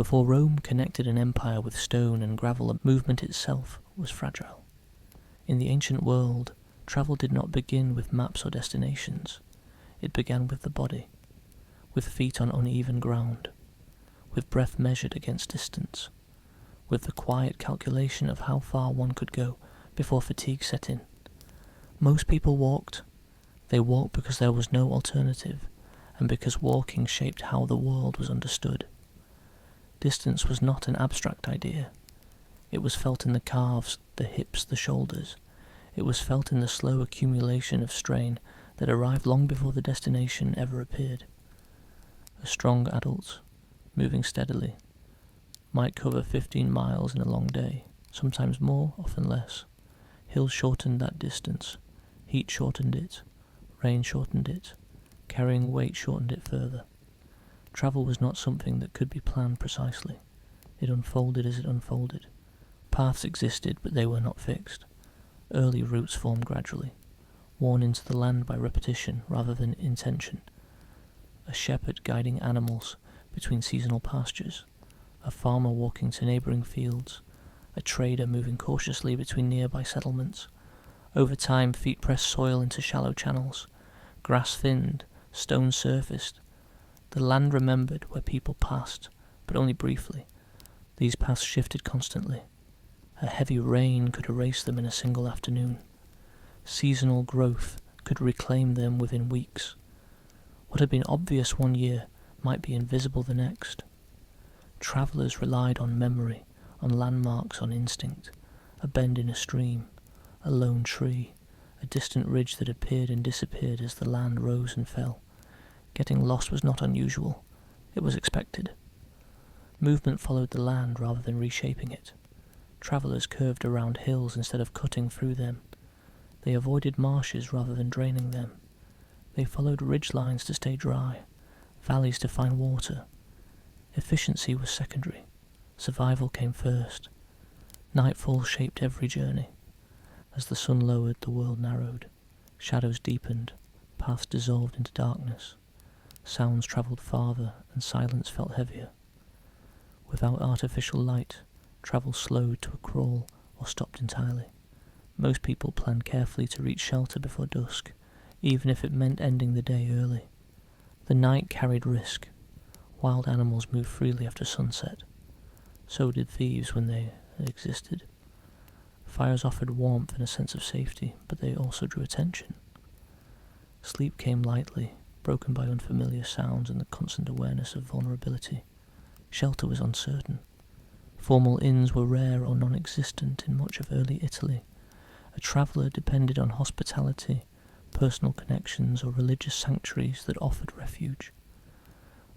Before Rome connected an empire with stone and gravel, movement itself was fragile. In the ancient world, travel did not begin with maps or destinations. It began with the body, with feet on uneven ground, with breath measured against distance, with the quiet calculation of how far one could go before fatigue set in. Most people walked. They walked because there was no alternative, and because walking shaped how the world was understood. Distance was not an abstract idea. It was felt in the calves, the hips, the shoulders. It was felt in the slow accumulation of strain that arrived long before the destination ever appeared. A strong adult, moving steadily, might cover 15 miles in a long day, sometimes more, often less. Hills shortened that distance, heat shortened it, rain shortened it, carrying weight shortened it further. Travel was not something that could be planned precisely. It unfolded as it unfolded. Paths existed, but they were not fixed. Early routes formed gradually, worn into the land by repetition rather than intention. A shepherd guiding animals between seasonal pastures, a farmer walking to neighbouring fields, a trader moving cautiously between nearby settlements. Over time, feet pressed soil into shallow channels, grass thinned, stone surfaced. The land remembered where people passed, but only briefly. These paths shifted constantly. A heavy rain could erase them in a single afternoon. Seasonal growth could reclaim them within weeks. What had been obvious one year might be invisible the next. Travellers relied on memory, on landmarks, on instinct. A bend in a stream, a lone tree, a distant ridge that appeared and disappeared as the land rose and fell. Getting lost was not unusual. It was expected. Movement followed the land rather than reshaping it. Travellers curved around hills instead of cutting through them. They avoided marshes rather than draining them. They followed ridge lines to stay dry, valleys to find water. Efficiency was secondary. Survival came first. Nightfall shaped every journey. As the sun lowered, the world narrowed. Shadows deepened. Paths dissolved into darkness. Sounds travelled farther, and silence felt heavier. Without artificial light, travel slowed to a crawl or stopped entirely. Most people planned carefully to reach shelter before dusk, even if it meant ending the day early. The night carried risk. Wild animals moved freely after sunset. So did thieves when they existed. Fires offered warmth and a sense of safety, but they also drew attention. Sleep came lightly, broken by unfamiliar sounds and the constant awareness of vulnerability. Shelter was uncertain. Formal inns were rare or non-existent in much of early Italy. A traveller depended on hospitality, personal connections, or religious sanctuaries that offered refuge.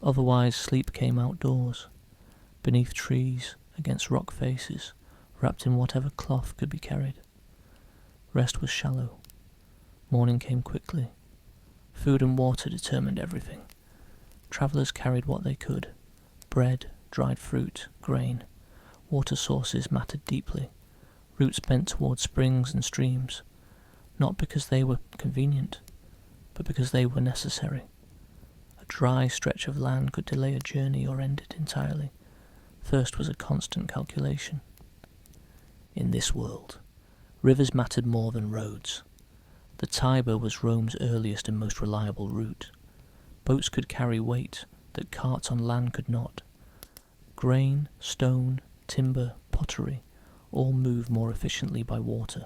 Otherwise, sleep came outdoors, beneath trees, against rock faces, wrapped in whatever cloth could be carried. Rest was shallow. Morning came quickly. Food and water determined everything. Travellers carried what they could: bread, dried fruit, grain. Water sources mattered deeply. Routes bent towards springs and streams, not because they were convenient, but because they were necessary. A dry stretch of land could delay a journey or end it entirely. Thirst was a constant calculation. In this world, rivers mattered more than roads. The Tiber was Rome's earliest and most reliable route. Boats could carry weight that carts on land could not. Grain, stone, timber, pottery, all moved more efficiently by water.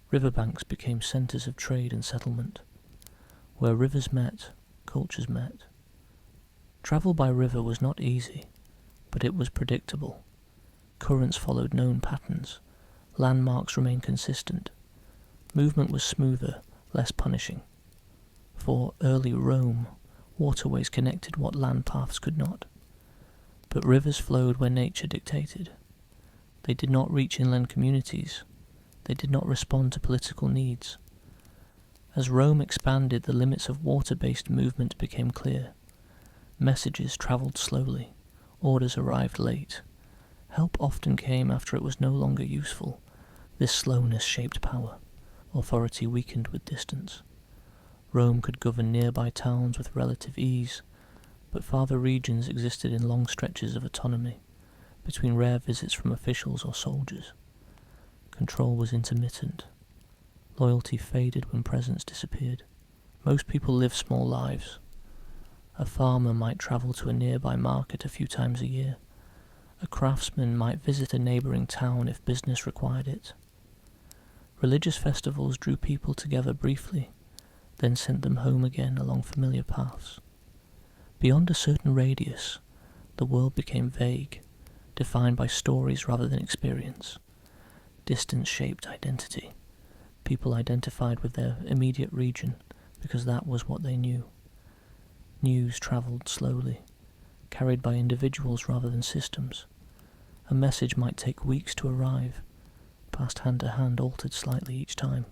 Riverbanks became centres of trade and settlement. Where rivers met, cultures met. Travel by river was not easy, but it was predictable. Currents followed known patterns. Landmarks remained consistent. Movement was smoother, less punishing. For early Rome, waterways connected what land paths could not. But rivers flowed where nature dictated. They did not reach inland communities. They did not respond to political needs. As Rome expanded, the limits of water-based movement became clear. Messages travelled slowly. Orders arrived late. Help often came after it was no longer useful. This slowness shaped power. Authority weakened with distance. Rome could govern nearby towns with relative ease, but farther regions existed in long stretches of autonomy, between rare visits from officials or soldiers. Control was intermittent. Loyalty faded when presence disappeared. Most people lived small lives. A farmer might travel to a nearby market a few times a year. A craftsman might visit a neighbouring town if business required it. Religious festivals drew people together briefly, then sent them home again along familiar paths. Beyond a certain radius, the world became vague, defined by stories rather than experience. Distance shaped identity. People identified with their immediate region because that was what they knew. News travelled slowly, carried by individuals rather than systems. A message might take weeks to arrive, passed hand to hand, altered slightly each time.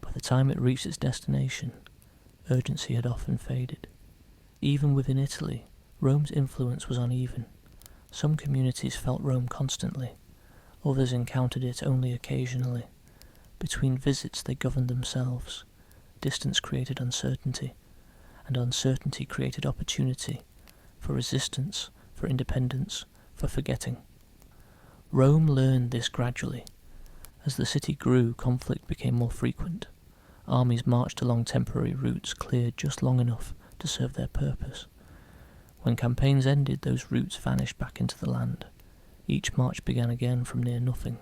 By the time it reached its destination, urgency had often faded. Even within Italy, Rome's influence was uneven. Some communities felt Rome constantly, others encountered it only occasionally. Between visits they governed themselves. Distance created uncertainty, and uncertainty created opportunity for resistance, for independence, for forgetting. Rome learned this gradually. As the city grew, conflict became more frequent. Armies marched along temporary routes cleared just long enough to serve their purpose. When campaigns ended, those routes vanished back into the land. Each march began again from near nothing.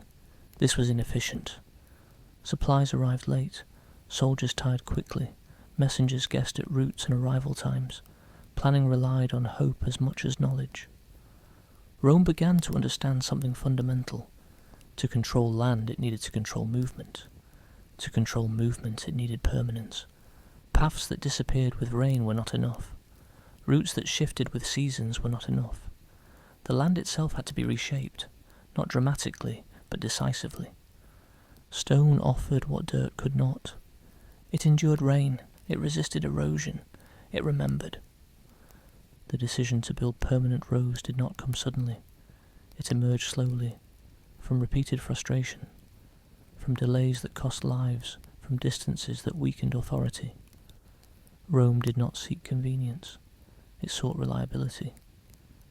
This was inefficient. Supplies arrived late, soldiers tired quickly, messengers guessed at routes and arrival times. Planning relied on hope as much as knowledge. Rome began to understand something fundamental. To control land, it needed to control movement. To control movement, it needed permanence. Paths that disappeared with rain were not enough. Routes that shifted with seasons were not enough. The land itself had to be reshaped, not dramatically, but decisively. Stone offered what dirt could not. It endured rain, it resisted erosion, it remembered. The decision to build permanent roads did not come suddenly. It emerged slowly, from repeated frustration, from delays that cost lives, from distances that weakened authority. Rome did not seek convenience, it sought reliability.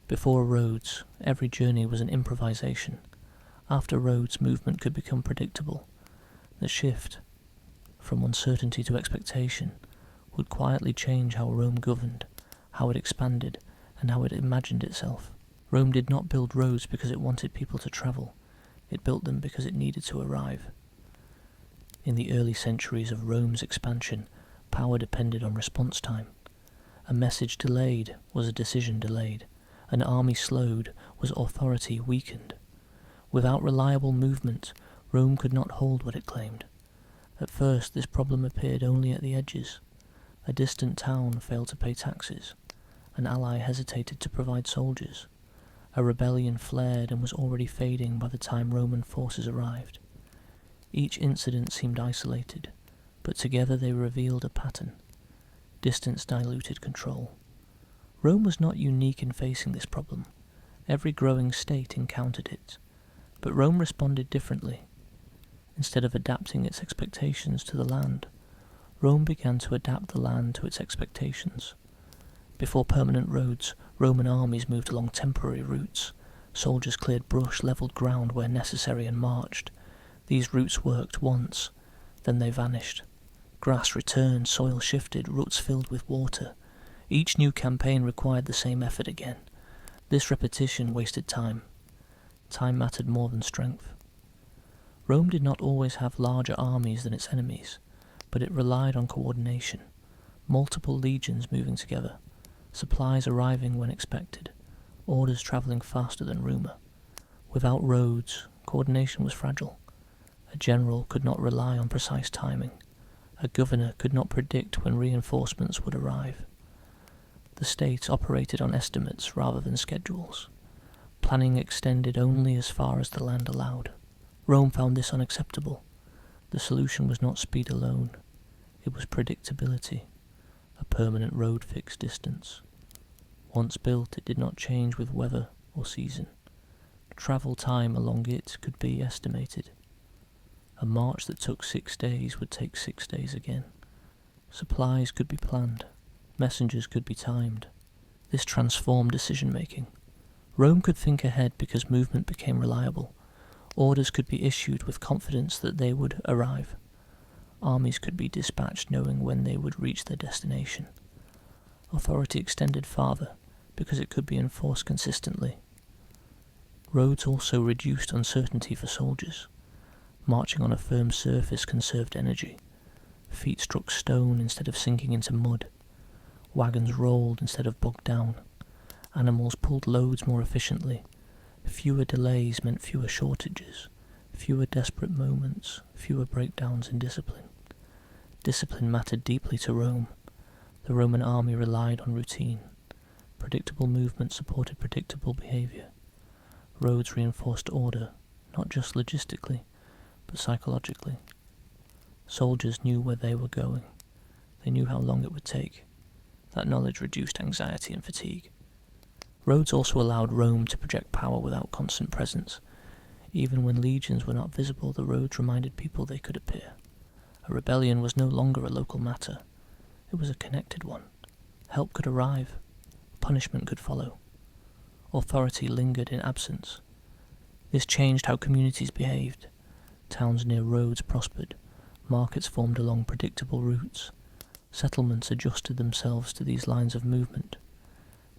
Before roads, every journey was an improvisation. After roads, movement could become predictable. The shift from uncertainty to expectation would quietly change how Rome governed, how it expanded, and how it imagined itself. Rome did not build roads because it wanted people to travel. It built them because it needed to arrive. In the early centuries of Rome's expansion, power depended on response time. A message delayed was a decision delayed. An army slowed was authority weakened. Without reliable movement, Rome could not hold what it claimed. At first, this problem appeared only at the edges. A distant town failed to pay taxes. An ally hesitated to provide soldiers. A rebellion flared and was already fading by the time Roman forces arrived. Each incident seemed isolated, but together they revealed a pattern. Distance diluted control. Rome was not unique in facing this problem. Every growing state encountered it, but Rome responded differently. Instead of adapting its expectations to the land, Rome began to adapt the land to its expectations. Before permanent roads, Roman armies moved along temporary routes. Soldiers cleared brush, levelled ground where necessary, and marched. These routes worked once, then they vanished. Grass returned, soil shifted, roots filled with water. Each new campaign required the same effort again. This repetition wasted time. Time mattered more than strength. Rome did not always have larger armies than its enemies, but it relied on coordination. Multiple legions moving together, supplies arriving when expected, orders travelling faster than rumour. Without roads, coordination was fragile. A general could not rely on precise timing. A governor could not predict when reinforcements would arrive. The state operated on estimates rather than schedules. Planning extended only as far as the land allowed. Rome found this unacceptable. The solution was not speed alone. It was predictability. A permanent road fixed distance. Once built, it did not change with weather or season. Travel time along it could be estimated. A march that took 6 days would take 6 days again. Supplies could be planned. Messengers could be timed. This transformed decision-making. Rome could think ahead because movement became reliable. Orders could be issued with confidence that they would arrive. Armies could be dispatched knowing when they would reach their destination. Authority extended farther because it could be enforced consistently. Roads also reduced uncertainty for soldiers. Marching on a firm surface conserved energy. Feet struck stone instead of sinking into mud. Wagons rolled instead of bogged down. Animals pulled loads more efficiently. Fewer delays meant fewer shortages, fewer desperate moments, fewer breakdowns in discipline. Discipline mattered deeply to Rome. The Roman army relied on routine. Predictable movement supported predictable behaviour. Roads reinforced order, not just logistically, but psychologically. Soldiers knew where they were going. They knew how long it would take. That knowledge reduced anxiety and fatigue. Roads also allowed Rome to project power without constant presence. Even when legions were not visible, the roads reminded people they could appear. A rebellion was no longer a local matter. It was a connected one. Help could arrive. Punishment could follow. Authority lingered in absence. This changed how communities behaved. Towns near roads prospered. Markets formed along predictable routes. Settlements adjusted themselves to these lines of movement.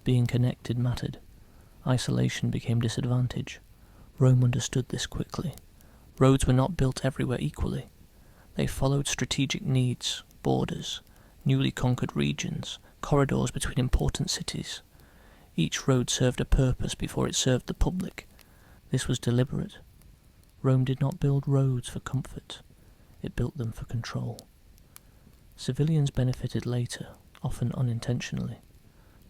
Being connected mattered. Isolation became disadvantage. Rome understood this quickly. Roads were not built everywhere equally. They followed strategic needs, borders, newly conquered regions, corridors between important cities. Each road served a purpose before it served the public. This was deliberate. Rome did not build roads for comfort. It built them for control. Civilians benefited later, often unintentionally.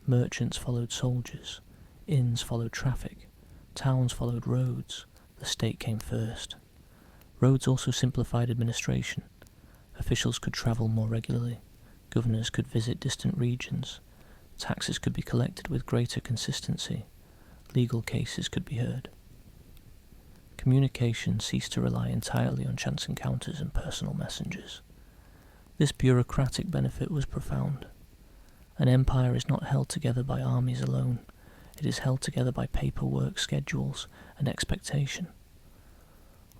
Merchants followed soldiers. Inns followed traffic. Towns followed roads. The state came first. Roads also simplified administration. Officials could travel more regularly. Governors could visit distant regions. Taxes could be collected with greater consistency. Legal cases could be heard. Communication ceased to rely entirely on chance encounters and personal messengers. This bureaucratic benefit was profound. An empire is not held together by armies alone. It is held together by paperwork, schedules, and expectation.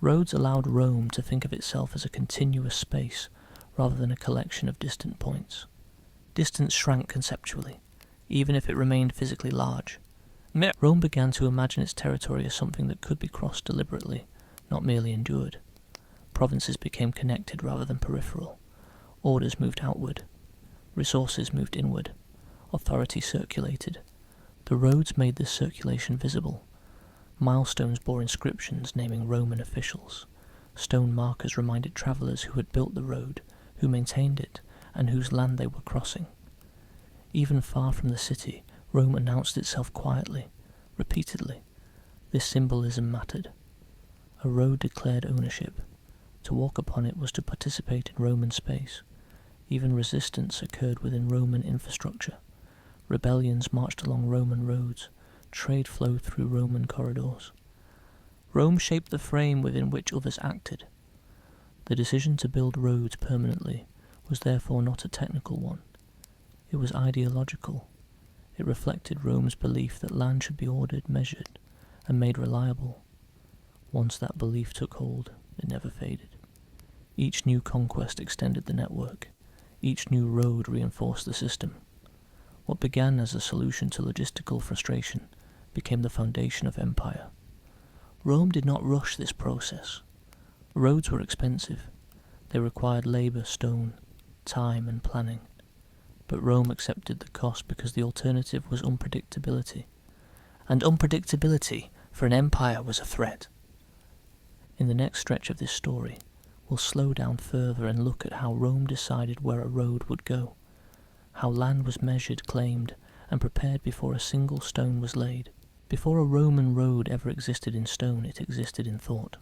Roads allowed Rome to think of itself as a continuous space rather than a collection of distant points. Distance shrank conceptually, even if it remained physically large. Rome began to imagine its territory as something that could be crossed deliberately, not merely endured. Provinces became connected rather than peripheral. Orders moved outward. Resources moved inward. Authority circulated. The roads made this circulation visible. Milestones bore inscriptions naming Roman officials. Stone markers reminded travellers who had built the road, who maintained it, and whose land they were crossing. Even far from the city, Rome announced itself quietly, repeatedly. This symbolism mattered. A road declared ownership. To walk upon it was to participate in Roman space. Even resistance occurred within Roman infrastructure. Rebellions marched along Roman roads. Trade flowed through Roman corridors. Rome shaped the frame within which others acted. The decision to build roads permanently was therefore not a technical one. It was ideological. It reflected Rome's belief that land should be ordered, measured, and made reliable. Once that belief took hold, it never faded. Each new conquest extended the network. Each new road reinforced the system. What began as a solution to logistical frustration became the foundation of empire. Rome did not rush this process. Roads were expensive. They required labour, stone, time, and planning. But Rome accepted the cost because the alternative was unpredictability. And unpredictability for an empire was a threat. In the next stretch of this story, we'll slow down further and look at how Rome decided where a road would go, how land was measured, claimed, and prepared before a single stone was laid. Before a Roman road ever existed in stone, it existed in thought.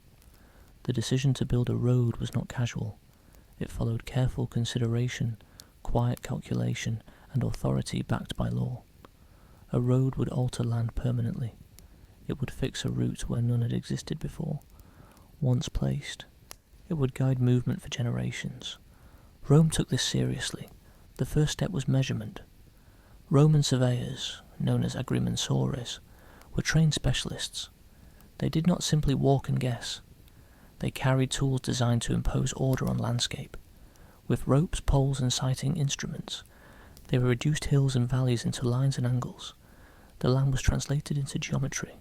The decision to build a road was not casual. It followed careful consideration, quiet calculation, and authority backed by law. A road would alter land permanently. It would fix a route where none had existed before. Once placed, it would guide movement for generations. Rome took this seriously. The first step was measurement. Roman surveyors, known as agrimensores, were trained specialists. They did not simply walk and guess. They carried tools designed to impose order on landscape. With ropes, poles, and sighting instruments, they reduced hills and valleys into lines and angles. The land was translated into geometry.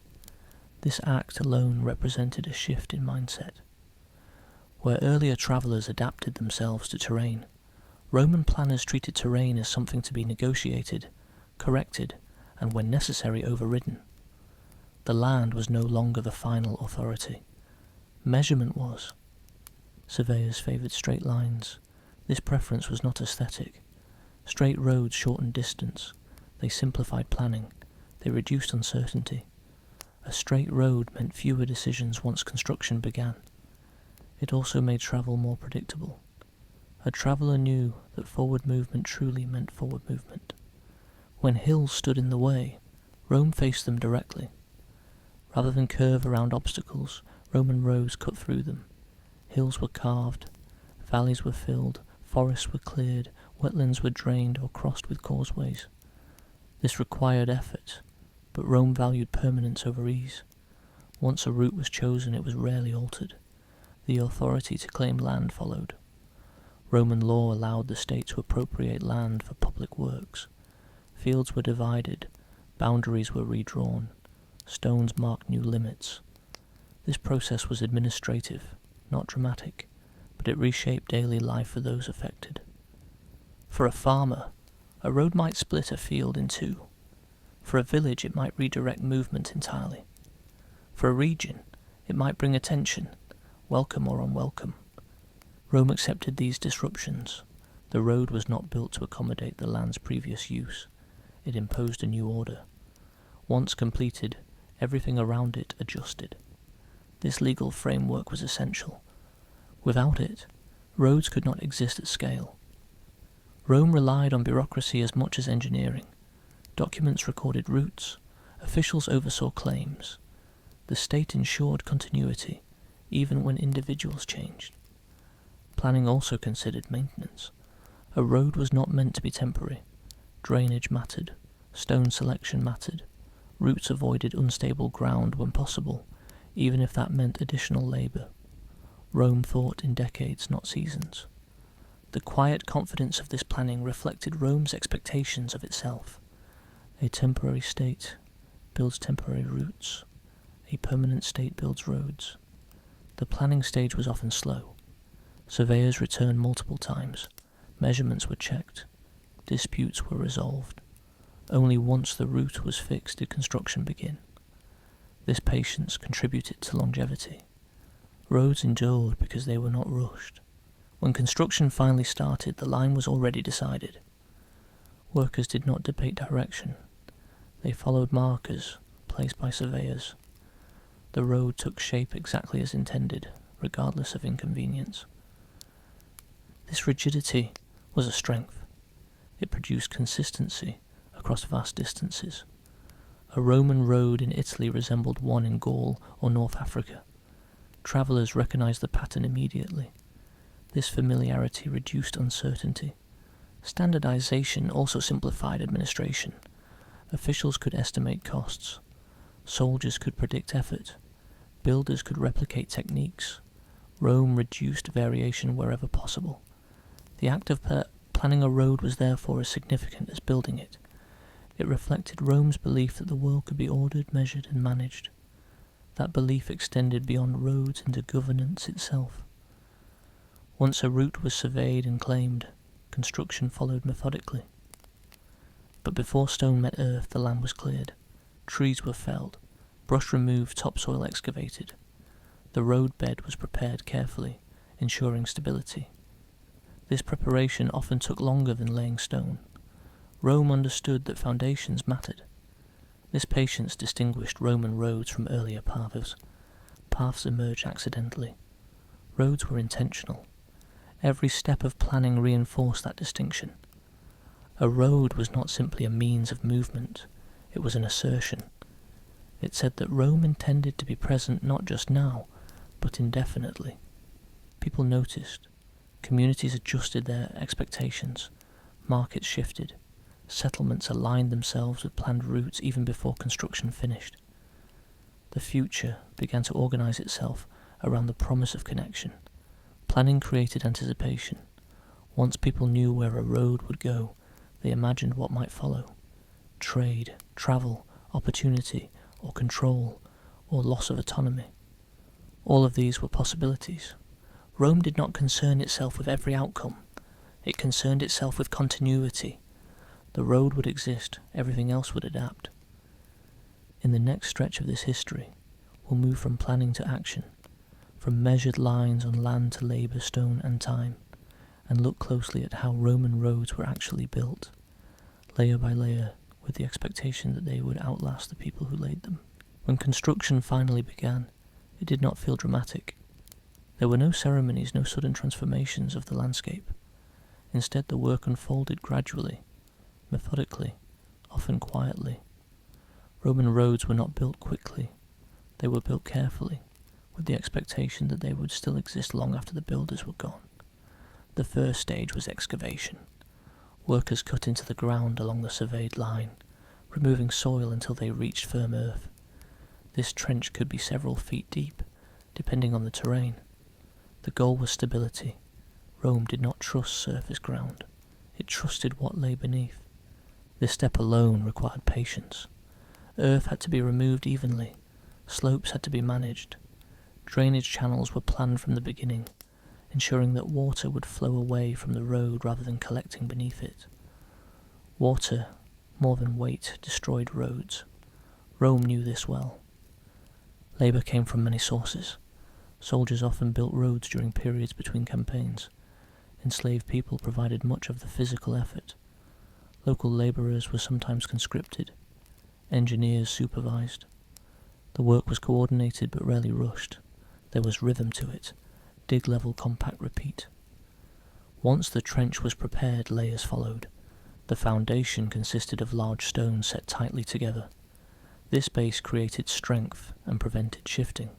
This act alone represented a shift in mindset. Where earlier travellers adapted themselves to terrain, Roman planners treated terrain as something to be negotiated, corrected, and when necessary overridden. The land was no longer the final authority. Measurement was. Surveyors favoured straight lines. This preference was not aesthetic. Straight roads shortened distance. They simplified planning. They reduced uncertainty. A straight road meant fewer decisions once construction began. It also made travel more predictable. A traveller knew that forward movement truly meant forward movement. When hills stood in the way, Rome faced them directly. Rather than curve around obstacles, Roman roads cut through them. Hills were carved, valleys were filled, forests were cleared, wetlands were drained or crossed with causeways. This required effort, but Rome valued permanence over ease. Once a route was chosen, it was rarely altered. The authority to claim land followed. Roman law allowed the state to appropriate land for public works. Fields were divided, boundaries were redrawn, stones marked new limits. This process was administrative, not dramatic, but it reshaped daily life for those affected. For a farmer, a road might split a field in two. For a village, it might redirect movement entirely. For a region, it might bring attention, welcome or unwelcome. Rome accepted these disruptions. The road was not built to accommodate the land's previous use. It imposed a new order. Once completed, everything around it adjusted. This legal framework was essential. Without it, roads could not exist at scale. Rome relied on bureaucracy as much as engineering. Documents recorded routes, officials oversaw claims. The state ensured continuity, even when individuals changed. Planning also considered maintenance. A road was not meant to be temporary. Drainage mattered, stone selection mattered. Routes avoided unstable ground when possible, even if that meant additional labour. Rome thought in decades, not seasons. The quiet confidence of this planning reflected Rome's expectations of itself. A temporary state builds temporary routes. A permanent state builds roads. The planning stage was often slow. Surveyors returned multiple times. Measurements were checked. Disputes were resolved. Only once the route was fixed did construction begin. This patience contributed to longevity. Roads endured because they were not rushed. When construction finally started, the line was already decided. Workers did not debate direction. They followed markers placed by surveyors. The road took shape exactly as intended, regardless of inconvenience. This rigidity was a strength. It produced consistency across vast distances. A Roman road in Italy resembled one in Gaul or North Africa. Travellers recognized the pattern immediately. This familiarity reduced uncertainty. Standardization also simplified administration. Officials could estimate costs. Soldiers could predict effort. Builders could replicate techniques. Rome reduced variation wherever possible. The act of planning a road was therefore as significant as building it. It reflected Rome's belief that the world could be ordered, measured, and managed. That belief extended beyond roads into governance itself. Once a route was surveyed and claimed, construction followed methodically. But before stone met earth, the land was cleared. Trees were felled, brush removed, topsoil excavated. The roadbed was prepared carefully, ensuring stability. This preparation often took longer than laying stone. Rome understood that foundations mattered. This patience distinguished Roman roads from earlier paths. Paths emerged accidentally. Roads were intentional. Every step of planning reinforced that distinction. A road was not simply a means of movement, it was an assertion. It said that Rome intended to be present not just now, but indefinitely. People noticed. Communities adjusted their expectations. Markets shifted. Settlements aligned themselves with planned routes even before construction finished. The future began to organize itself around the promise of connection. Planning created anticipation. Once people knew where a road would go, they imagined what might follow. Trade, travel, opportunity, or control, or loss of autonomy. All of these were possibilities. Rome did not concern itself with every outcome. It concerned itself with continuity. The road would exist, everything else would adapt. In the next stretch of this history, we'll move from planning to action, from measured lines on land to labour, stone and time, and look closely at how Roman roads were actually built, layer by layer, with the expectation that they would outlast the people who laid them. When construction finally began, it did not feel dramatic. There were no ceremonies, no sudden transformations of the landscape. Instead, the work unfolded gradually, methodically, often quietly. Roman roads were not built quickly. They were built carefully, with the expectation that they would still exist long after the builders were gone. The first stage was excavation. Workers cut into the ground along the surveyed line, removing soil until they reached firm earth. This trench could be several feet deep, depending on the terrain. The goal was stability. Rome did not trust surface ground. It trusted what lay beneath. This step alone required patience. Earth had to be removed evenly. Slopes had to be managed. Drainage channels were planned from the beginning, ensuring that water would flow away from the road rather than collecting beneath it. Water, more than weight, destroyed roads. Rome knew this well. Labour came from many sources. Soldiers often built roads during periods between campaigns. Enslaved people provided much of the physical effort. Local labourers were sometimes conscripted. Engineers supervised. The work was coordinated but rarely rushed. There was rhythm to it. Dig level, compact, repeat. Once the trench was prepared, layers followed. The foundation consisted of large stones set tightly together. This base created strength and prevented shifting.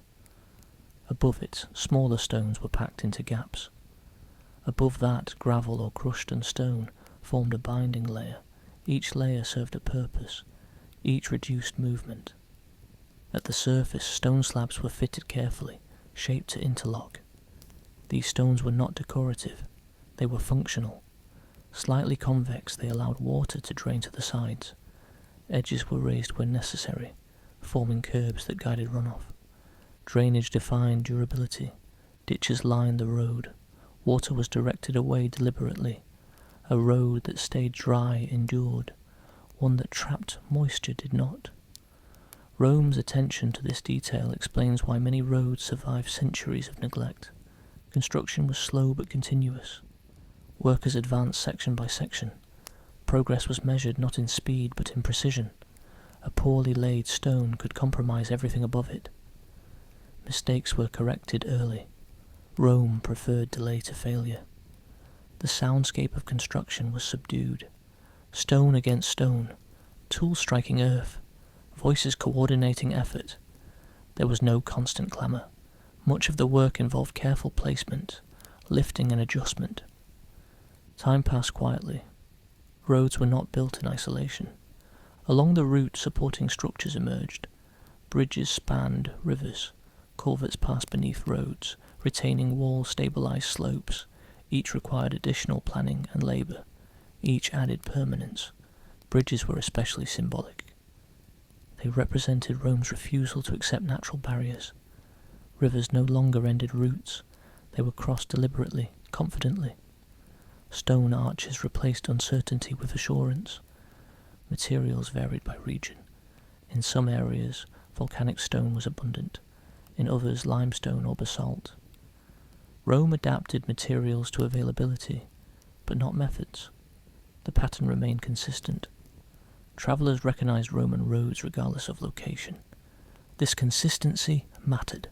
Above it, smaller stones were packed into gaps. Above that, gravel or crushed stone formed a binding layer. Each layer served a purpose. Each reduced movement. At the surface, stone slabs were fitted carefully, shaped to interlock. These stones were not decorative. They were functional. Slightly convex, they allowed water to drain to the sides. Edges were raised when necessary, forming curbs that guided runoff. Drainage defined durability. Ditches lined the road. Water was directed away deliberately. A road that stayed dry endured. One that trapped moisture did not. Rome's attention to this detail explains why many roads survived centuries of neglect. Construction was slow but continuous. Workers advanced section by section. Progress was measured not in speed but in precision. A poorly laid stone could compromise everything above it. Mistakes were corrected early. Rome preferred delay to failure. The soundscape of construction was subdued. Stone against stone, tools striking earth, voices coordinating effort. There was no constant clamour. Much of the work involved careful placement, lifting and adjustment. Time passed quietly. Roads were not built in isolation. Along the route, supporting structures emerged. Bridges spanned rivers. Culverts passed beneath roads. Retaining walls stabilised slopes. Each required additional planning and labour. Each added permanence. Bridges were especially symbolic. They represented Rome's refusal to accept natural barriers. Rivers no longer ended routes. They were crossed deliberately, confidently. Stone arches replaced uncertainty with assurance. Materials varied by region. In some areas, volcanic stone was abundant. In others, limestone or basalt. Rome adapted materials to availability, but not methods. The pattern remained consistent. Travellers recognized Roman roads regardless of location. This consistency mattered.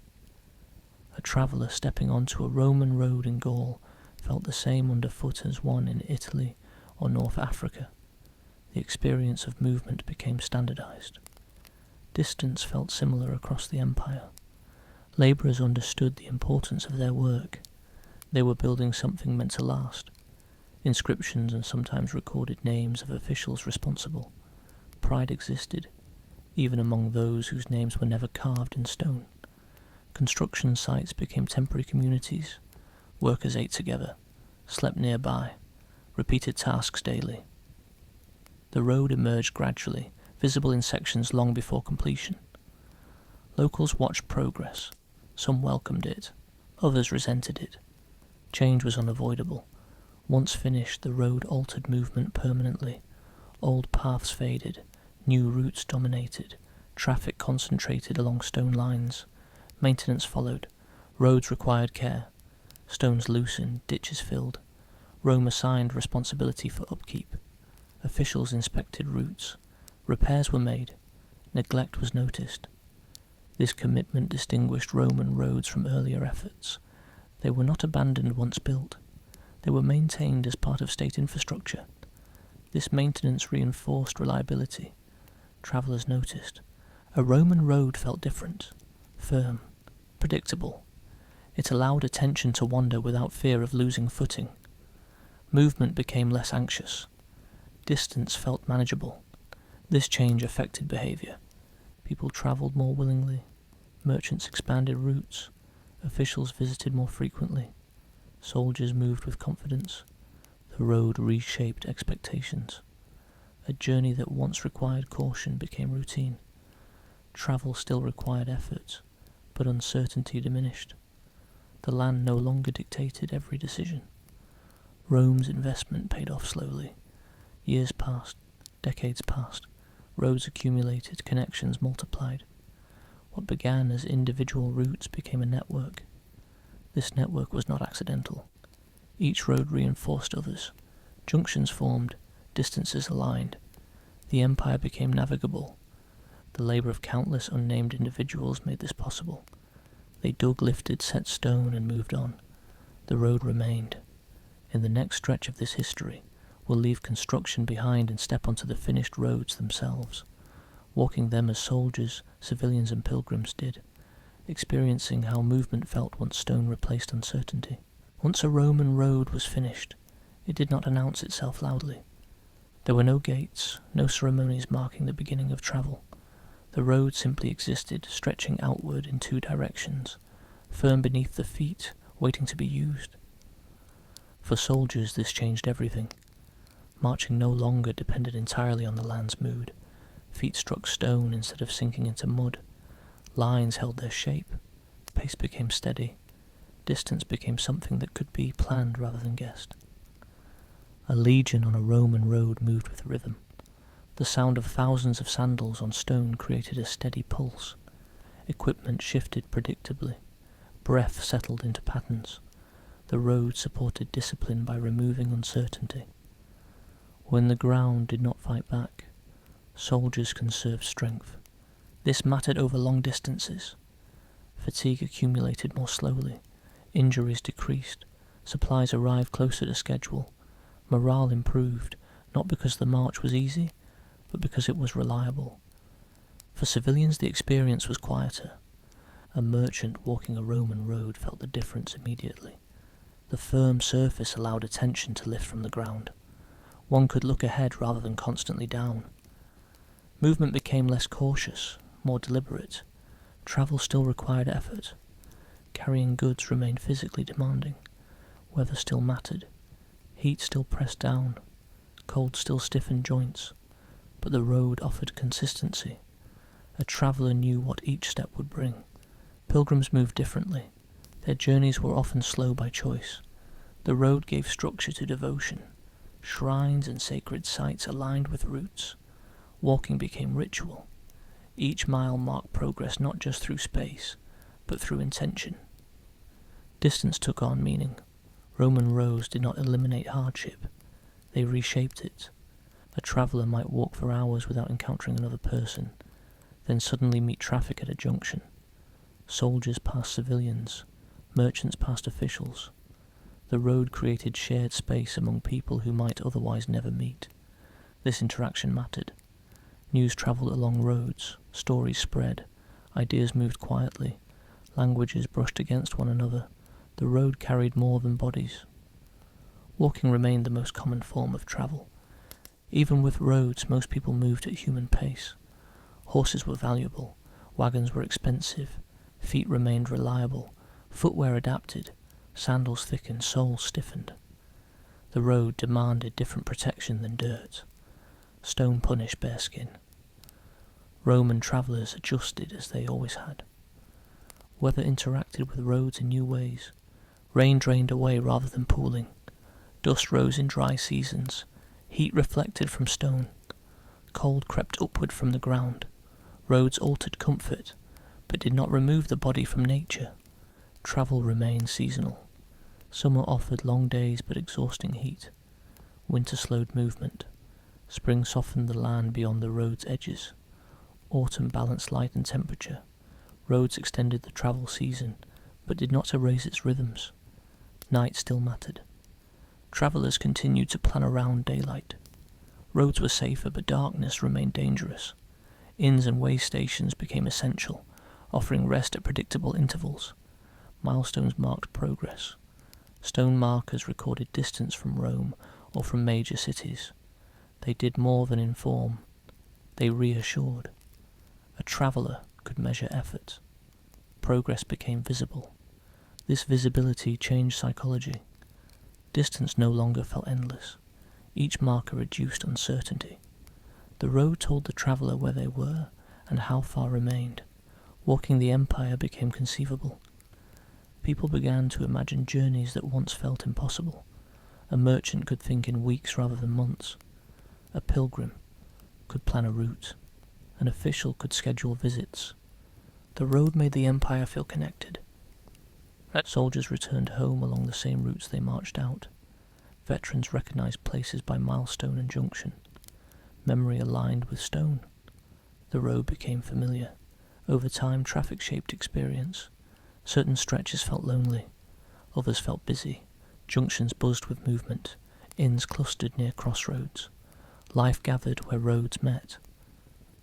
A traveller stepping onto a Roman road in Gaul felt the same underfoot as one in Italy or North Africa. The experience of movement became standardized. Distance felt similar across the empire. Labourers understood the importance of their work. They were building something meant to last. inscriptions and sometimes recorded names of officials responsible. Pride existed, even among those whose names were never carved in stone. Construction sites became temporary communities. Workers ate together, slept nearby, repeated tasks daily. The road emerged gradually, visible in sections long before completion. Locals watched progress. Some welcomed it, others resented it. Change was unavoidable. Once finished, the road altered movement permanently. Old paths faded, new routes dominated, traffic concentrated along stone lines. Maintenance followed. Roads required care. Stones loosened, ditches filled. Rome assigned responsibility for upkeep. Officials inspected routes. Repairs were made. Neglect was noticed. This commitment distinguished Roman roads from earlier efforts. They were not abandoned once built. They were maintained as part of state infrastructure. This maintenance reinforced reliability. Travellers noticed. A Roman road felt different, firm, predictable. It allowed attention to wander without fear of losing footing. Movement became less anxious. Distance felt manageable. This change affected behaviour. People travelled more willingly. Merchants expanded routes. Officials visited more frequently. Soldiers moved with confidence. The road reshaped expectations. A journey that once required caution became routine. Travel still required effort, but uncertainty diminished. The land no longer dictated every decision. Rome's investment paid off slowly. Years passed, decades passed, roads accumulated, connections multiplied. What began as individual routes became a network. This network was not accidental. Each road reinforced others. Junctions formed, distances aligned. The empire became navigable. The labour of countless unnamed individuals made this possible. They dug, lifted, set stone, and moved on. The road remained. In the next stretch of this history, we'll leave construction behind and step onto the finished roads themselves, walking them as soldiers, civilians, and pilgrims did, experiencing how movement felt once stone replaced uncertainty. Once a Roman road was finished, it did not announce itself loudly. There were no gates, no ceremonies marking the beginning of travel. The road simply existed, stretching outward in two directions, firm beneath the feet, waiting to be used. For soldiers, this changed everything. Marching no longer depended entirely on the land's mood. Feet struck stone instead of sinking into mud. Lines held their shape. Pace became steady. Distance became something that could be planned rather than guessed. A legion on a Roman road moved with rhythm. The sound of thousands of sandals on stone created a steady pulse. Equipment shifted predictably. Breath settled into patterns. The road supported discipline by removing uncertainty. When the ground did not fight back, soldiers conserved strength. This mattered over long distances. Fatigue accumulated more slowly. Injuries decreased. Supplies arrived closer to schedule. Morale improved, not because the march was easy, but because it was reliable. For civilians, the experience was quieter. A merchant walking a Roman road felt the difference immediately. The firm surface allowed attention to lift from the ground. One could look ahead rather than constantly down. Movement became less cautious, more deliberate. Travel still required effort. Carrying goods remained physically demanding. Weather still mattered. Heat still pressed down. Cold still stiffened joints. But the road offered consistency. A traveller knew what each step would bring. Pilgrims moved differently. Their journeys were often slow by choice. The road gave structure to devotion. Shrines and sacred sites aligned with routes. Walking became ritual. Each mile marked progress not just through space, but through intention. Distance took on meaning. Roman roads did not eliminate hardship. They reshaped it. A traveller might walk for hours without encountering another person, then suddenly meet traffic at a junction. Soldiers passed civilians. Merchants passed officials. The road created shared space among people who might otherwise never meet. This interaction mattered. News travelled along roads, stories spread, ideas moved quietly, languages brushed against one another. The road carried more than bodies. Walking remained the most common form of travel. Even with roads, most people moved at human pace. Horses were valuable, wagons were expensive, feet remained reliable, footwear adapted, sandals thickened, soles stiffened. The road demanded different protection than dirt. Stone punished bare skin. Roman travellers adjusted as they always had. Weather interacted with roads in new ways. Rain drained away rather than pooling. Dust rose in dry seasons. Heat reflected from stone. Cold crept upward from the ground. Roads altered comfort, but did not remove the body from nature. Travel remained seasonal. Summer offered long days but exhausting heat. Winter slowed movement. Spring softened the land beyond the road's edges. Autumn balanced light and temperature. Roads extended the travel season, but did not erase its rhythms. Night still mattered. Travellers continued to plan around daylight. Roads were safer, but darkness remained dangerous. Inns and way stations became essential, offering rest at predictable intervals. Milestones marked progress. Stone markers recorded distance from Rome or from major cities. They did more than inform. They reassured. A traveller could measure effort. Progress became visible. This visibility changed psychology. Distance no longer felt endless. Each marker reduced uncertainty. The road told the traveller where they were and how far remained. Walking the empire became conceivable. People began to imagine journeys that once felt impossible. A merchant could think in weeks rather than months. A pilgrim could plan a route. An official could schedule visits. The road made the empire feel connected. Soldiers returned home along the same routes they marched out. Veterans recognized places by milestone and junction. Memory aligned with stone. The road became familiar. Over time, traffic shaped experience. Certain stretches felt lonely. Others felt busy. Junctions buzzed with movement. Inns clustered near crossroads. Life gathered where roads met.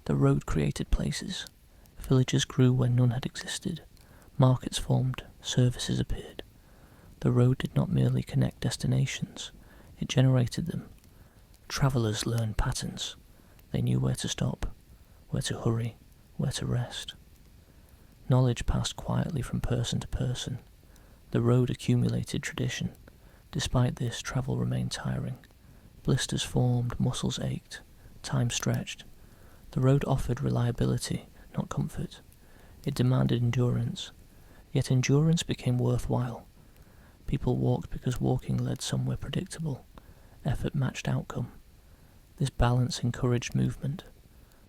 The road created places. Villages grew where none had existed. Markets formed. Services appeared. The road did not merely connect destinations. It generated them. Travellers learned patterns. They knew where to stop, where to hurry, where to rest. Knowledge passed quietly from person to person. The road accumulated tradition. Despite this, travel remained tiring. Blisters formed, muscles ached, time stretched. The road offered reliability, not comfort. It demanded endurance. Yet endurance became worthwhile. People walked because walking led somewhere predictable. Effort matched outcome. This balance encouraged movement.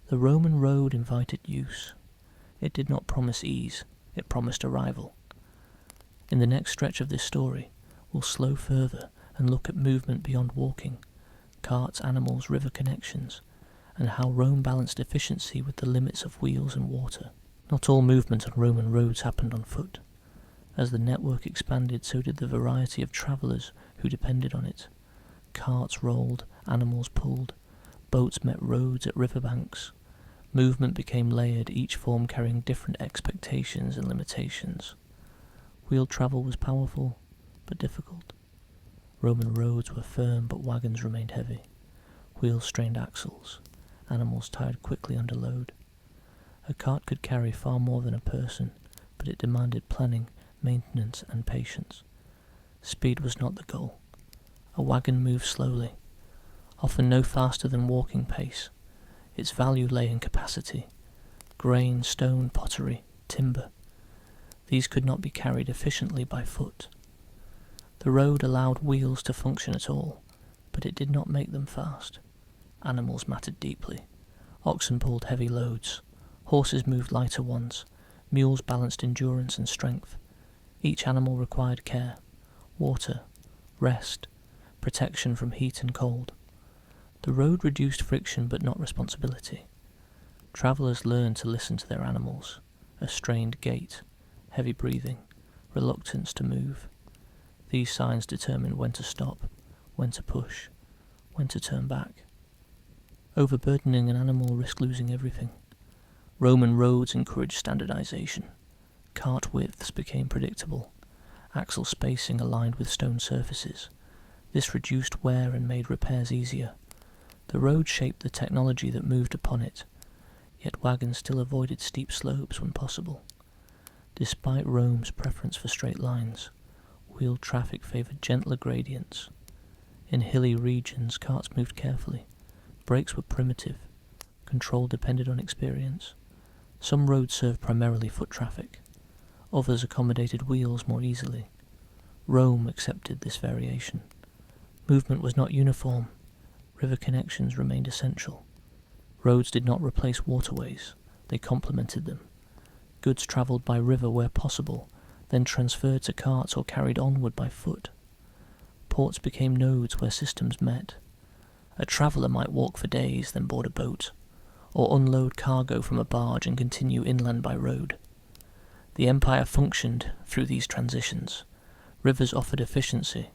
The Roman road invited use. It did not promise ease, it promised arrival. In the next stretch of this story, we'll slow further and look at movement beyond walking, carts, animals, river connections, and how Rome balanced efficiency with the limits of wheels and water. Not all movement on Roman roads happened on foot. As the network expanded, so did the variety of travellers who depended on it. Carts rolled, animals pulled, boats met roads at riverbanks. Movement became layered, each form carrying different expectations and limitations. Wheeled travel was powerful, but difficult. Roman roads were firm, but wagons remained heavy. Wheels strained axles. Animals tired quickly under load. A cart could carry far more than a person, but it demanded planning, maintenance, and patience. Speed was not the goal. A wagon moved slowly, often no faster than walking pace. Its value lay in capacity. Grain, stone, pottery, timber. These could not be carried efficiently by foot. The road allowed wheels to function at all, but it did not make them fast. Animals mattered deeply. Oxen pulled heavy loads. Horses moved lighter ones. Mules balanced endurance and strength. Each animal required care, water, rest, protection from heat and cold. The road reduced friction but not responsibility. Travellers learned to listen to their animals, a strained gait, heavy breathing, reluctance to move. These signs determined when to stop, when to push, when to turn back. Overburdening an animal risked losing everything. Roman roads encouraged standardization. Cart widths became predictable. Axle spacing aligned with stone surfaces. This reduced wear and made repairs easier. The road shaped the technology that moved upon it, yet wagons still avoided steep slopes when possible. Despite Rome's preference for straight lines, wheeled traffic favoured gentler gradients. In hilly regions, carts moved carefully. Brakes were primitive. Control depended on experience. Some roads served primarily foot traffic. Others accommodated wheels more easily. Rome accepted this variation. Movement was not uniform. River connections remained essential. Roads did not replace waterways. They complemented them. Goods travelled by river where possible, then transferred to carts or carried onward by foot. Ports became nodes where systems met. A traveller might walk for days, then board a boat, or unload cargo from a barge and continue inland by road. The empire functioned through these transitions. Rivers offered efficiency.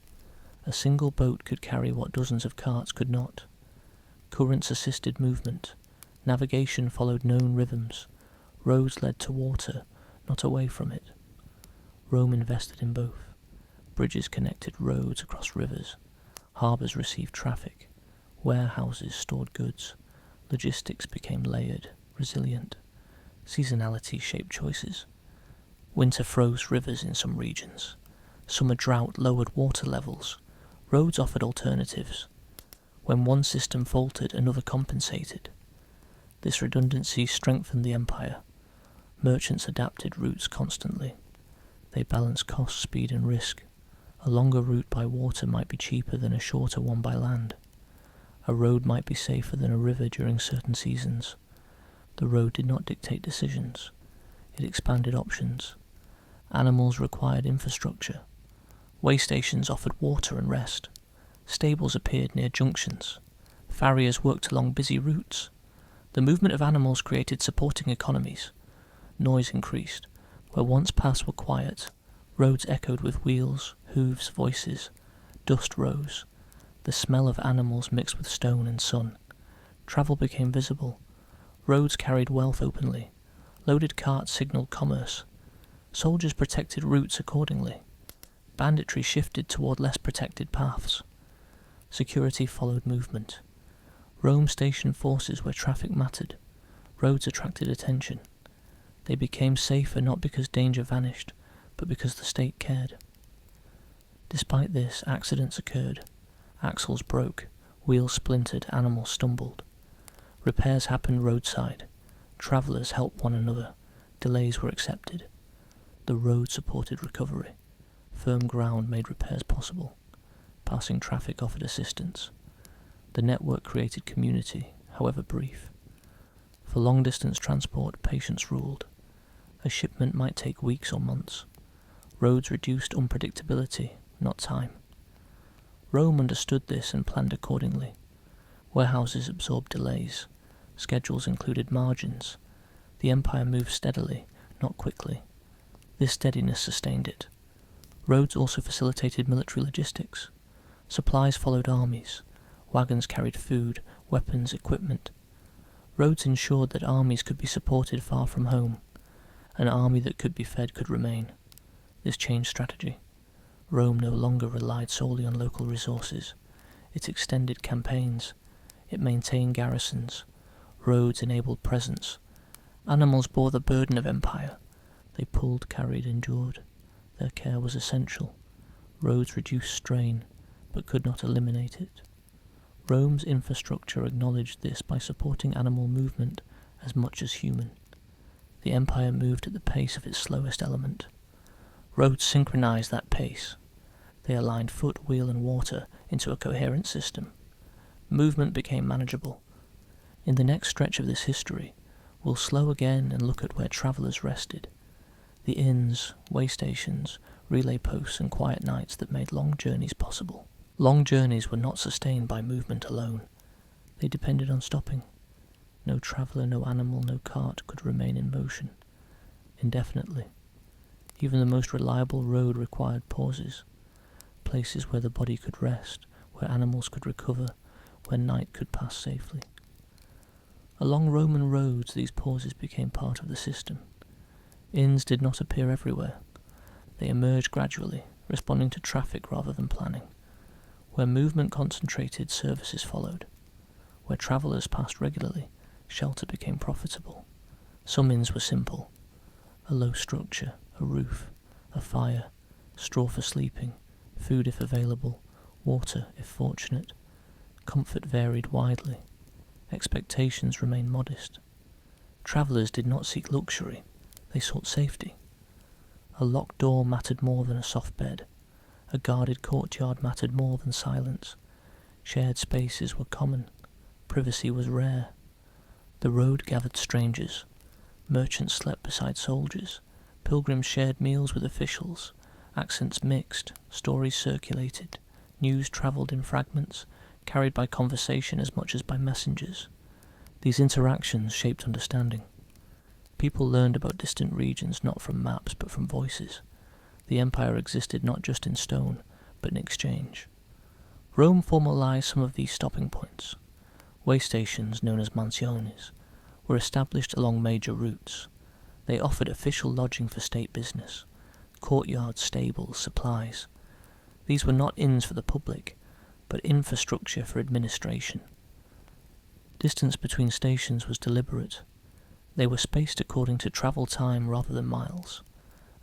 A single boat could carry what dozens of carts could not. Currents assisted movement. Navigation followed known rhythms. Roads led to water, not away from it. Rome invested in both. Bridges connected roads across rivers. Harbours received traffic. Warehouses stored goods. Logistics became layered, resilient. Seasonality shaped choices. Winter froze rivers in some regions. Summer drought lowered water levels. Roads offered alternatives. When one system faltered, another compensated. This redundancy strengthened the empire. Merchants adapted routes constantly. They balanced cost, speed, and risk. A longer route by water might be cheaper than a shorter one by land. A road might be safer than a river during certain seasons. The road did not dictate decisions. It expanded options. Animals required infrastructure. Way stations offered water and rest. Stables appeared near junctions. Farriers worked along busy routes. The movement of animals created supporting economies. Noise increased. Where once paths were quiet, roads echoed with wheels, hooves, voices. Dust rose. The smell of animals mixed with stone and sun. Travel became visible. Roads carried wealth openly. Loaded carts signalled commerce. Soldiers protected routes accordingly. Banditry shifted toward less protected paths. Security followed movement. Rome stationed forces where traffic mattered. Roads attracted attention. They became safer not because danger vanished, but because the state cared. Despite this, accidents occurred. Axles broke, wheels splintered, animals stumbled. Repairs happened roadside. Travellers helped one another. Delays were accepted. The road supported recovery. Firm ground made repairs possible. Passing traffic offered assistance. The network created community, however brief. For long-distance transport, patience ruled. A shipment might take weeks or months. Roads reduced unpredictability, not time. Rome understood this and planned accordingly. Warehouses absorbed delays. Schedules included margins. The empire moved steadily, not quickly. This steadiness sustained it. Roads also facilitated military logistics. Supplies followed armies. Wagons carried food, weapons, equipment. Roads ensured that armies could be supported far from home. An army that could be fed could remain. This changed strategy. Rome no longer relied solely on local resources. It extended campaigns. It maintained garrisons. Roads enabled presence. Animals bore the burden of empire. They pulled, carried, endured. Their care was essential. Roads reduced strain, but could not eliminate it. Rome's infrastructure acknowledged this by supporting animal movement as much as human. The empire moved at the pace of its slowest element. Roads synchronized that pace. They aligned foot, wheel, and water into a coherent system. Movement became manageable. In the next stretch of this history, we'll slow again and look at where travellers rested. The inns, way stations, relay posts, and quiet nights that made long journeys possible. Long journeys were not sustained by movement alone. They depended on stopping. No traveller, no animal, no cart could remain in motion indefinitely. Even the most reliable road required pauses, places where the body could rest, where animals could recover, where night could pass safely. Along Roman roads, these pauses became part of the system. Inns did not appear everywhere. They emerged gradually, responding to traffic rather than planning. Where movement concentrated, services followed. Where travellers passed regularly, shelter became profitable. Some inns were simple: a low structure, a roof, a fire, straw for sleeping, food if available, water if fortunate. Comfort varied widely. Expectations remained modest. Travellers did not seek luxury, they sought safety. A locked door mattered more than a soft bed. A guarded courtyard mattered more than silence. Shared spaces were common. Privacy was rare. The road gathered strangers. Merchants slept beside soldiers. Pilgrims shared meals with officials. Accents mixed. Stories circulated. News travelled in fragments, carried by conversation as much as by messengers. These interactions shaped understanding. People learned about distant regions not from maps but from voices. The empire existed not just in stone, but in exchange. Rome formalized some of these stopping points. Way stations, known as mansiones, were established along major routes. They offered official lodging for state business, courtyards, stables, supplies. These were not inns for the public, but infrastructure for administration. Distance between stations was deliberate. They were spaced according to travel time rather than miles.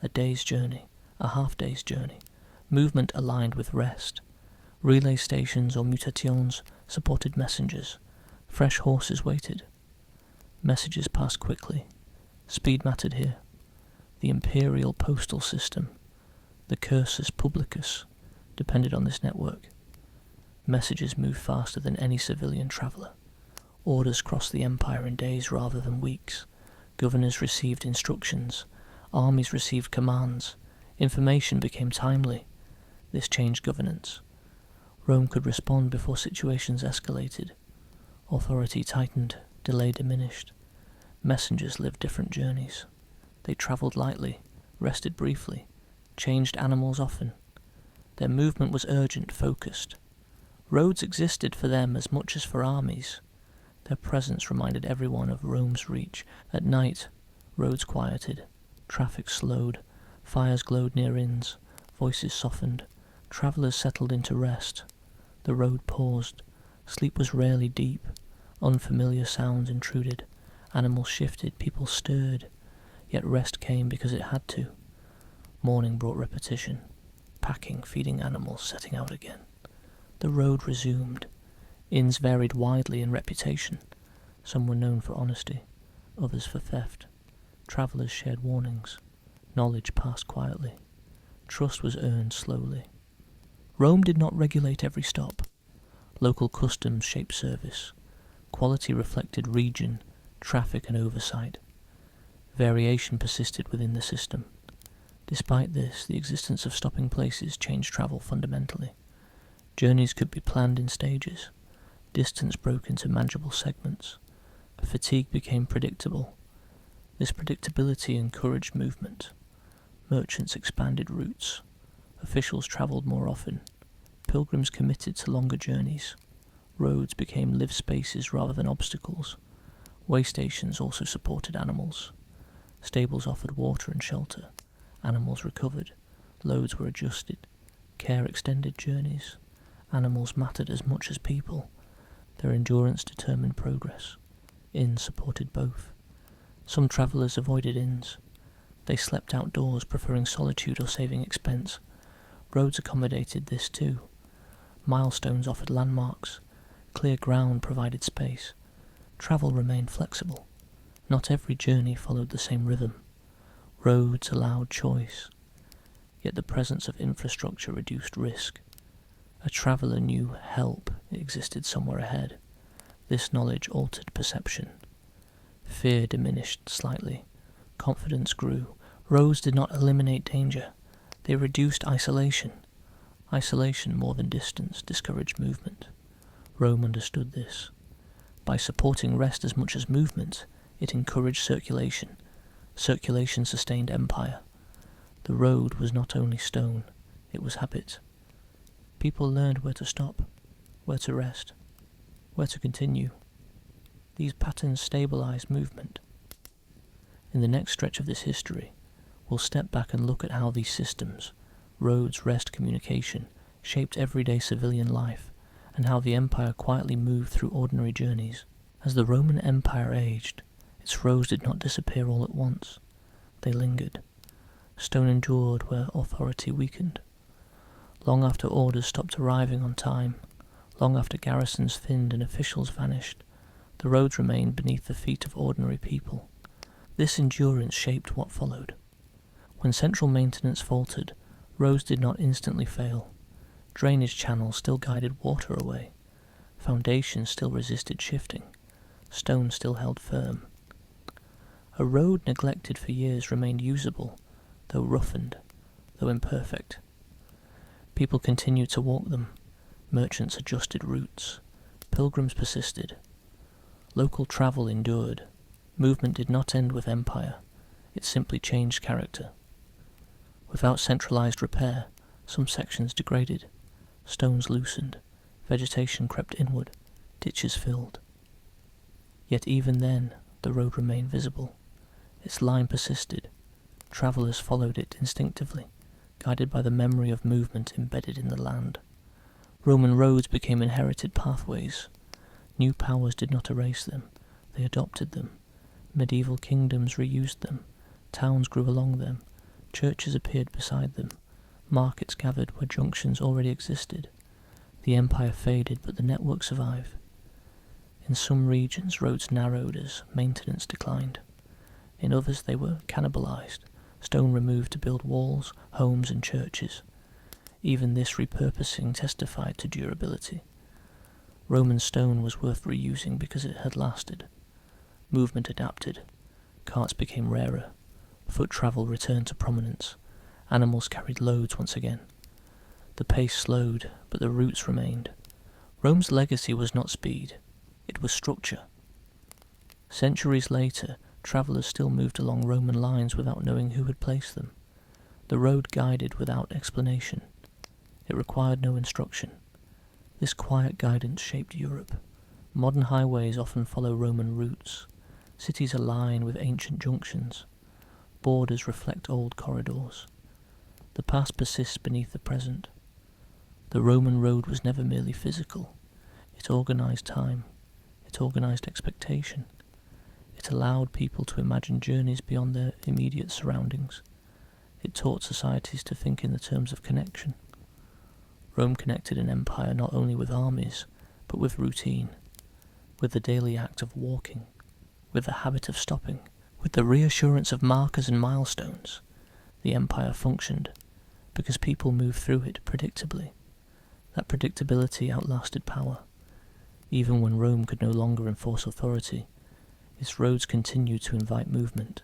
A day's journey, a half-day's journey, movement aligned with rest. Relay stations or mutations supported messengers. Fresh horses waited. Messages passed quickly. Speed mattered here. The imperial postal system, the cursus publicus, depended on this network. Messages moved faster than any civilian traveller. Orders crossed the empire in days rather than weeks. Governors received instructions. Armies received commands. Information became timely. This changed governance. Rome could respond before situations escalated. Authority tightened, delay diminished. Messengers lived different journeys. They travelled lightly, rested briefly, changed animals often. Their movement was urgent, focused. Roads existed for them as much as for armies. Their presence reminded everyone of Rome's reach. At night, roads quieted, traffic slowed, fires glowed near inns, voices softened, travellers settled into rest. The road paused. Sleep was rarely deep. Unfamiliar sounds intruded. Animals shifted, people stirred. Yet rest came because it had to. Morning brought repetition. Packing, feeding animals, setting out again. The road resumed. Inns varied widely in reputation. Some were known for honesty, others for theft. Travellers shared warnings. Knowledge passed quietly. Trust was earned slowly. Rome did not regulate every stop. Local customs shaped service. Quality reflected region, traffic and oversight. Variation persisted within the system. Despite this, the existence of stopping places changed travel fundamentally. Journeys could be planned in stages. Distance broke into manageable segments. Fatigue became predictable. This predictability encouraged movement. Merchants expanded routes. Officials travelled more often. Pilgrims committed to longer journeys. Roads became lived spaces rather than obstacles. Way stations also supported animals. Stables offered water and shelter. Animals recovered. Loads were adjusted. Care extended journeys. Animals mattered as much as people. Their endurance determined progress. Inns supported both. Some travellers avoided inns. They slept outdoors, preferring solitude or saving expense. Roads accommodated this too. Milestones offered landmarks. Clear ground provided space. Travel remained flexible. Not every journey followed the same rhythm. Roads allowed choice. Yet the presence of infrastructure reduced risk. A traveller knew help existed somewhere ahead. This knowledge altered perception. Fear diminished slightly. Confidence grew. Roads did not eliminate danger. They reduced isolation. Isolation more than distance discouraged movement. Rome understood this. By supporting rest as much as movement, it encouraged circulation. Circulation sustained empire. The road was not only stone, it was habit. People learned where to stop, where to rest, where to continue. These patterns stabilized movement. In the next stretch of this history, we'll step back and look at how these systems, roads, rest, communication, shaped everyday civilian life and how the empire quietly moved through ordinary journeys. As the Roman Empire aged, its roads did not disappear all at once. They lingered. Stone endured where authority weakened. Long after orders stopped arriving on time, long after garrisons thinned and officials vanished, the roads remained beneath the feet of ordinary people. This endurance shaped what followed. When central maintenance faltered, roads did not instantly fail. Drainage channels still guided water away. Foundations still resisted shifting. Stone still held firm. A road neglected for years remained usable, though roughened, though imperfect. People continued to walk them. Merchants adjusted routes. Pilgrims persisted. Local travel endured. Movement did not end with empire. It simply changed character. Without centralized repair, some sections degraded. Stones loosened. Vegetation crept inward. Ditches filled. Yet even then, the road remained visible. Its line persisted. Travellers followed it instinctively, guided by the memory of movement embedded in the land. Roman roads became inherited pathways. New powers did not erase them, they adopted them. Medieval kingdoms reused them. Towns grew along them. Churches appeared beside them. Markets gathered where junctions already existed. The empire faded, but the network survived. In some regions, roads narrowed as maintenance declined. In others, they were cannibalized, stone removed to build walls, homes, and churches. Even this repurposing testified to durability. Roman stone was worth reusing because it had lasted. Movement adapted. Carts became rarer. Foot travel returned to prominence. Animals carried loads once again. The pace slowed, but the roots remained. Rome's legacy was not speed. It was structure. Centuries later, travellers still moved along Roman lines without knowing who had placed them. The road guided without explanation. It required no instruction. This quiet guidance shaped Europe. Modern highways often follow Roman routes. Cities align with ancient junctions. Borders reflect old corridors. The past persists beneath the present. The Roman road was never merely physical. It organized time. It organized expectation. It allowed people to imagine journeys beyond their immediate surroundings. It taught societies to think in the terms of connection. Rome connected an empire not only with armies, but with routine, with the daily act of walking, with the habit of stopping, with the reassurance of markers and milestones. The empire functioned because people moved through it predictably. That predictability outlasted power. Even when Rome could no longer enforce authority, its roads continued to invite movement.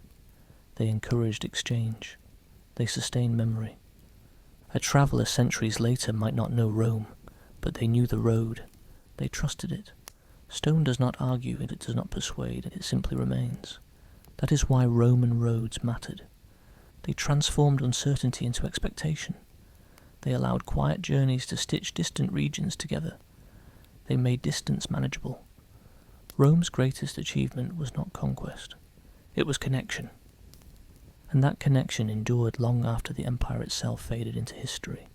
They encouraged exchange. They sustained memory. A traveller centuries later might not know Rome, but they knew the road. They trusted it. Stone does not argue, it does not persuade, it simply remains. That is why Roman roads mattered. They transformed uncertainty into expectation. They allowed quiet journeys to stitch distant regions together. They made distance manageable. Rome's greatest achievement was not conquest. It was connection. And that connection endured long after the empire itself faded into history.